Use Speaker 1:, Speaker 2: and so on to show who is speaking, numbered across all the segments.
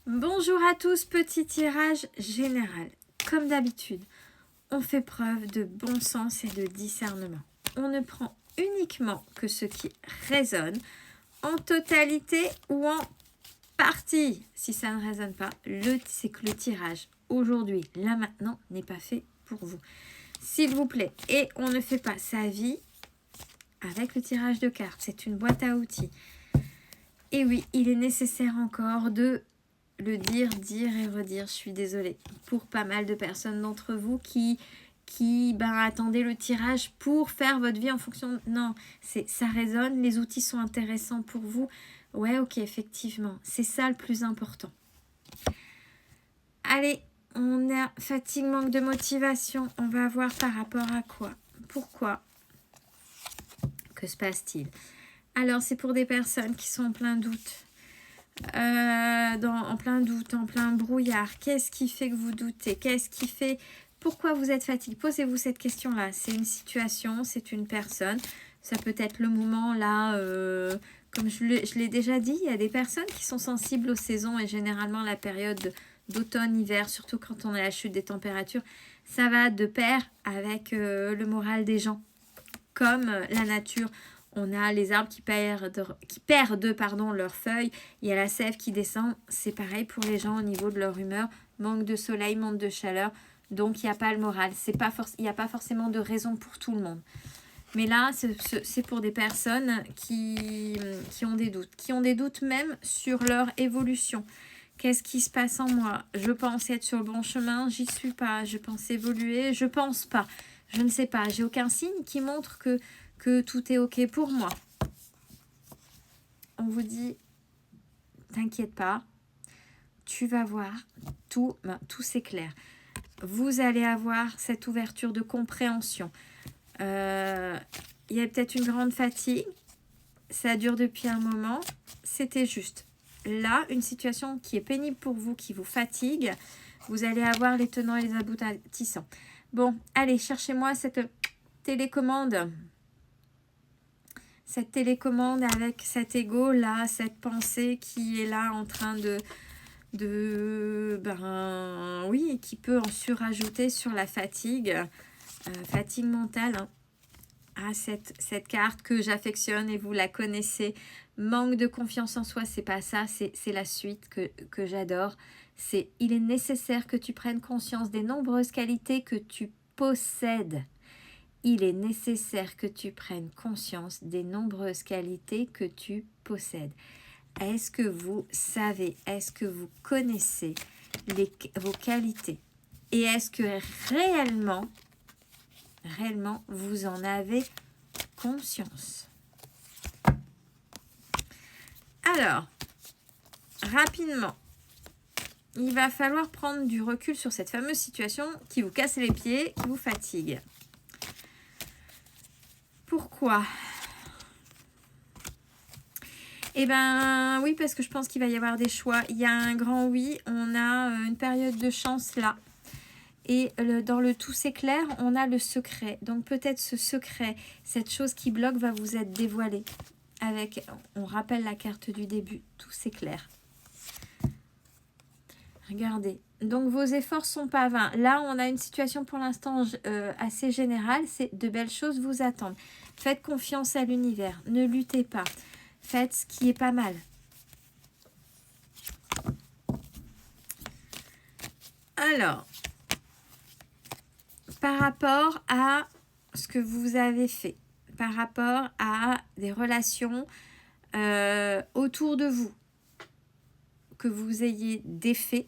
Speaker 1: Bonjour à tous, petit tirage général. Comme d'habitude, on fait preuve de bon sens et de discernement. On ne prend uniquement que ce qui résonne en totalité ou en partie. Si ça ne résonne pas, c'est que le tirage aujourd'hui, là maintenant, n'est pas fait pour vous. S'il vous plaît, et on ne fait pas sa vie avec le tirage de cartes. C'est une boîte à outils. Et oui, il est nécessaire encore de le dire et redire. Je suis désolée pour pas mal de personnes d'entre vous qui attendez le tirage pour faire votre vie en fonction. Non, ça résonne, les outils sont intéressants pour vous. Ouais, ok, effectivement, c'est ça le plus important. Allez, on a fatigue, manque de motivation. On va voir par rapport à quoi. Pourquoi? Que se passe-t-il? Alors, c'est pour des personnes qui sont en plein doute. En plein doute, en plein brouillard. Qu'est-ce qui fait que vous doutez? Qu'est-ce qui fait... Pourquoi vous êtes fatigué? Posez-vous cette question-là. C'est une situation, c'est une personne. Ça peut être le moment là, comme je l'ai déjà dit, il y a des personnes qui sont sensibles aux saisons et généralement la période d'automne, hiver, surtout quand on a la chute des températures, ça va de pair avec le moral des gens. Comme la nature, on a les arbres qui perdent leurs feuilles, il y a la sève qui descend, c'est pareil pour les gens au niveau de leur humeur, manque de soleil, manque de chaleur, donc il n'y a pas le moral, il n'y a pas forcément de raison pour tout le monde. Mais là, c'est pour des personnes qui ont des doutes même sur leur évolution. Qu'est-ce qui se passe en moi? Je pense être sur le bon chemin, j'y suis pas. Je pense évoluer, je pense pas. Je ne sais pas, j'ai aucun signe qui montre que tout est ok pour moi. On vous dit, t'inquiète pas, tu vas voir, tout s'éclaire. Vous allez avoir cette ouverture de compréhension. Il y a peut-être une grande fatigue, ça dure depuis un moment, c'était juste. Là, une situation qui est pénible pour vous, qui vous fatigue, vous allez avoir les tenants et les aboutissants. Bon, allez, cherchez-moi cette télécommande. Cette télécommande avec cet ego là, cette pensée qui est là en train oui, qui peut en surajouter sur la fatigue, fatigue mentale. Hein. Ah, cette carte que j'affectionne et vous la connaissez, manque de confiance en soi, c'est pas ça, c'est la suite que j'adore. Il est nécessaire que tu prennes conscience des nombreuses qualités que tu possèdes. Il est nécessaire que tu prennes conscience des nombreuses qualités que tu possèdes. Est-ce que vous savez, est-ce que vous connaissez vos qualités? Et est-ce que réellement, vous en avez conscience? Alors, rapidement, il va falloir prendre du recul sur cette fameuse situation qui vous casse les pieds, qui vous fatigue. Pourquoi? Eh bien, oui, parce que je pense qu'il va y avoir des choix. Il y a un grand oui, on a une période de chance là. Et dans le tout s'éclaire, on a le secret. Donc peut-être ce secret, cette chose qui bloque va vous être dévoilée. On rappelle la carte du début, tout s'éclaire. Regardez. Donc vos efforts sont pas vains. Là, on a une situation pour l'instant assez générale. C'est de belles choses vous attendent. Faites confiance à l'univers. Ne luttez pas. Faites ce qui est pas mal. Alors, par rapport à ce que vous avez fait, par rapport à des relations autour de vous, que vous ayez défait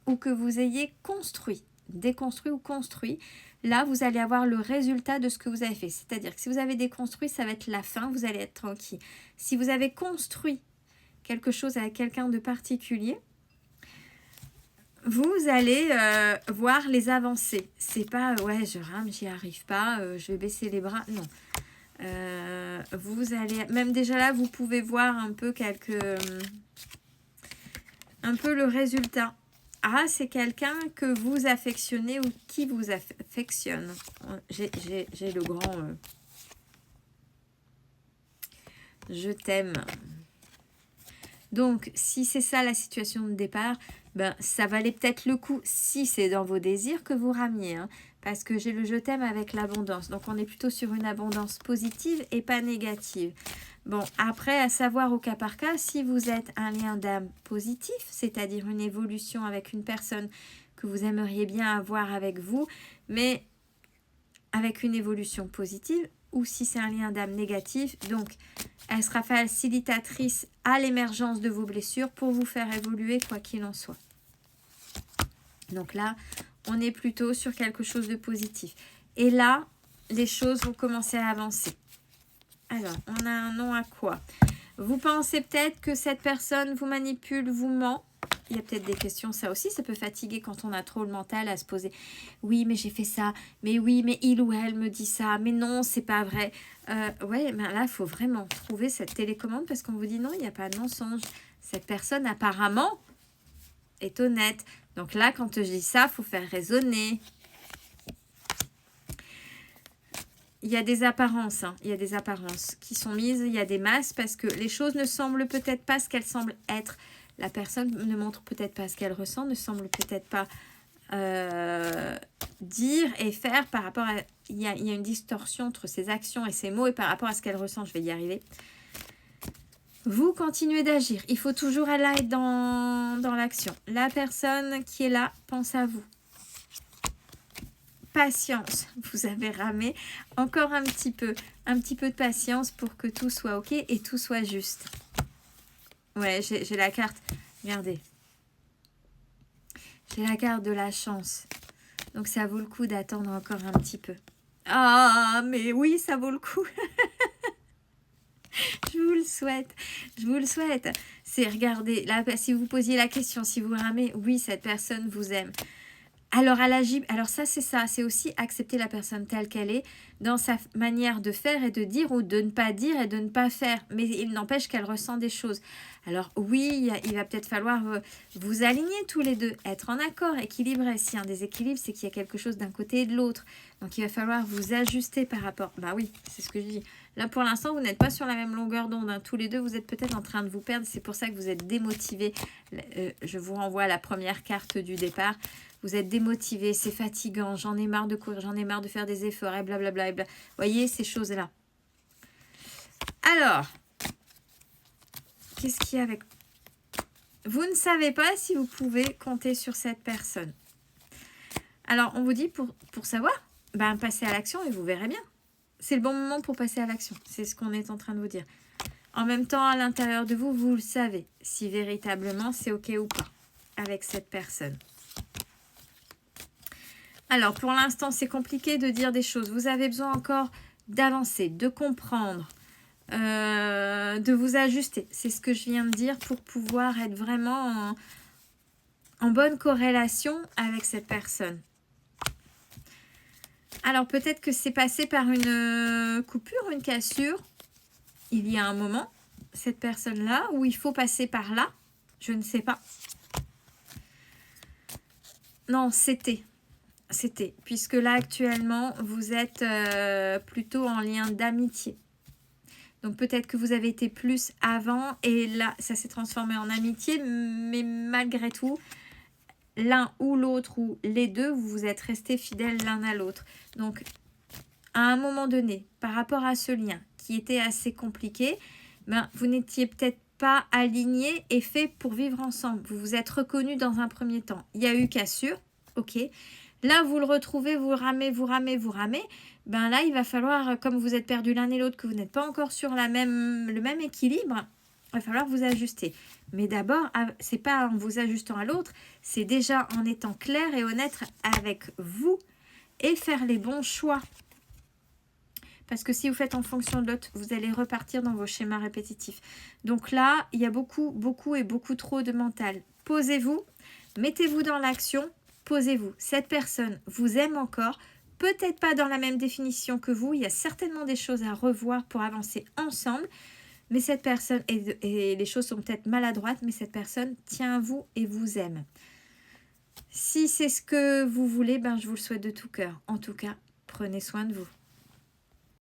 Speaker 1: ou que vous ayez construit, déconstruit ou construit, là, vous allez avoir le résultat de ce que vous avez fait. C'est-à-dire que si vous avez déconstruit, ça va être la fin, vous allez être tranquille. Si vous avez construit quelque chose avec quelqu'un de particulier, vous allez voir les avancées. C'est pas, ouais, je rame, j'y arrive pas, je vais baisser les bras. Non. Vous allez, même déjà là, vous pouvez voir un peu un peu le résultat. Ah, c'est quelqu'un que vous affectionnez ou qui vous affectionne. J'ai le grand je t'aime. Donc, si c'est ça la situation de départ, ben, ça valait peut-être le coup, si c'est dans vos désirs, que vous ramiez. Hein, parce que j'ai le je t'aime avec l'abondance. Donc, on est plutôt sur une abondance positive et pas négative. Bon, après, à savoir au cas par cas, si vous êtes un lien d'âme positif, c'est-à-dire une évolution avec une personne que vous aimeriez bien avoir avec vous, mais avec une évolution positive, ou si c'est un lien d'âme négatif, donc elle sera facilitatrice à l'émergence de vos blessures pour vous faire évoluer quoi qu'il en soit. Donc là, on est plutôt sur quelque chose de positif. Et là, les choses vont commencer à avancer. Alors, on a un nom à quoi? Vous pensez peut-être que cette personne vous manipule, vous ment. Il y a peut-être des questions, ça aussi, ça peut fatiguer quand on a trop le mental à se poser. Oui, mais j'ai fait ça. Mais oui, mais il ou elle me dit ça. Mais non, c'est pas vrai. Ouais, mais là, il faut vraiment trouver cette télécommande parce qu'on vous dit non, il n'y a pas de mensonge. Cette personne, apparemment, est honnête. Donc là, quand je dis ça, il faut faire raisonner. Il y a des apparences, hein. Il y a des apparences qui sont mises, il y a des masses parce que les choses ne semblent peut-être pas ce qu'elles semblent être. La personne ne montre peut-être pas ce qu'elle ressent, ne semble peut-être pas dire et faire par rapport à... Il y a une distorsion entre ses actions et ses mots et par rapport à ce qu'elle ressent. Je vais y arriver. Vous continuez d'agir. Il faut toujours aller dans l'action. La personne qui est là pense à vous. Patience. Vous avez ramé encore un petit peu de patience pour que tout soit ok et tout soit juste. Ouais, j'ai la carte. Regardez. J'ai la carte de la chance. Donc ça vaut le coup d'attendre encore un petit peu. Ah, mais oui, ça vaut le coup. Je vous le souhaite. Je vous le souhaite. C'est, regardez, là, si vous posiez la question, si vous ramez, oui, cette personne vous aime. Alors, elle agit. Alors ça, c'est aussi accepter la personne telle qu'elle est dans sa manière de faire et de dire ou de ne pas dire et de ne pas faire. Mais il n'empêche qu'elle ressent des choses. Alors oui, il va peut-être falloir vous aligner tous les deux, être en accord, équilibré. S'il y a un déséquilibre, c'est qu'il y a quelque chose d'un côté et de l'autre. Donc il va falloir vous ajuster par rapport... Bah oui, c'est ce que je dis. Là, pour l'instant, vous n'êtes pas sur la même longueur d'onde. Hein. Tous les deux, vous êtes peut-être en train de vous perdre. C'est pour ça que vous êtes démotivés. Je vous renvoie à la première carte du départ. Vous êtes démotivé, c'est fatigant, j'en ai marre de courir, j'en ai marre de faire des efforts, et blablabla. Et bla. Voyez ces choses-là. Alors, qu'est-ce qu'il y a avec... Vous ne savez pas si vous pouvez compter sur cette personne. Alors, on vous dit pour savoir, ben, passez à l'action et vous verrez bien. C'est le bon moment pour passer à l'action. C'est ce qu'on est en train de vous dire. En même temps, à l'intérieur de vous, vous le savez. Si véritablement c'est OK ou pas avec cette personne. Alors, pour l'instant, c'est compliqué de dire des choses. Vous avez besoin encore d'avancer, de comprendre, de vous ajuster. C'est ce que je viens de dire pour pouvoir être vraiment en bonne corrélation avec cette personne. Alors, peut-être que c'est passé par une coupure, une cassure. Il y a un moment, cette personne-là, où il faut passer par là. Je ne sais pas. Non, c'était, puisque là actuellement vous êtes plutôt en lien d'amitié. Donc peut-être que vous avez été plus avant et là ça s'est transformé en amitié, mais malgré tout, l'un ou l'autre ou les deux, vous vous êtes restés fidèles l'un à l'autre. Donc à un moment donné, par rapport à ce lien qui était assez compliqué, ben, vous n'étiez peut-être pas alignés et fait pour vivre ensemble. Vous vous êtes reconnus dans un premier temps. Il y a eu cassure, ok. Là, vous le retrouvez, vous ramez. Ben là, il va falloir, comme vous êtes perdus l'un et l'autre, que vous n'êtes pas encore sur le même équilibre, il va falloir vous ajuster. Mais d'abord, c'est pas en vous ajustant à l'autre, c'est déjà en étant clair et honnête avec vous et faire les bons choix. Parce que si vous faites en fonction de l'autre, vous allez repartir dans vos schémas répétitifs. Donc là, il y a beaucoup trop de mental. Posez-vous, mettez-vous dans l'action, posez-vous. Cette personne vous aime encore, peut-être pas dans la même définition que vous. Il y a certainement des choses à revoir pour avancer ensemble. Mais cette personne, et les choses sont peut-être maladroites, mais cette personne tient à vous et vous aime. Si c'est ce que vous voulez, ben je vous le souhaite de tout cœur. En tout cas, prenez soin de vous.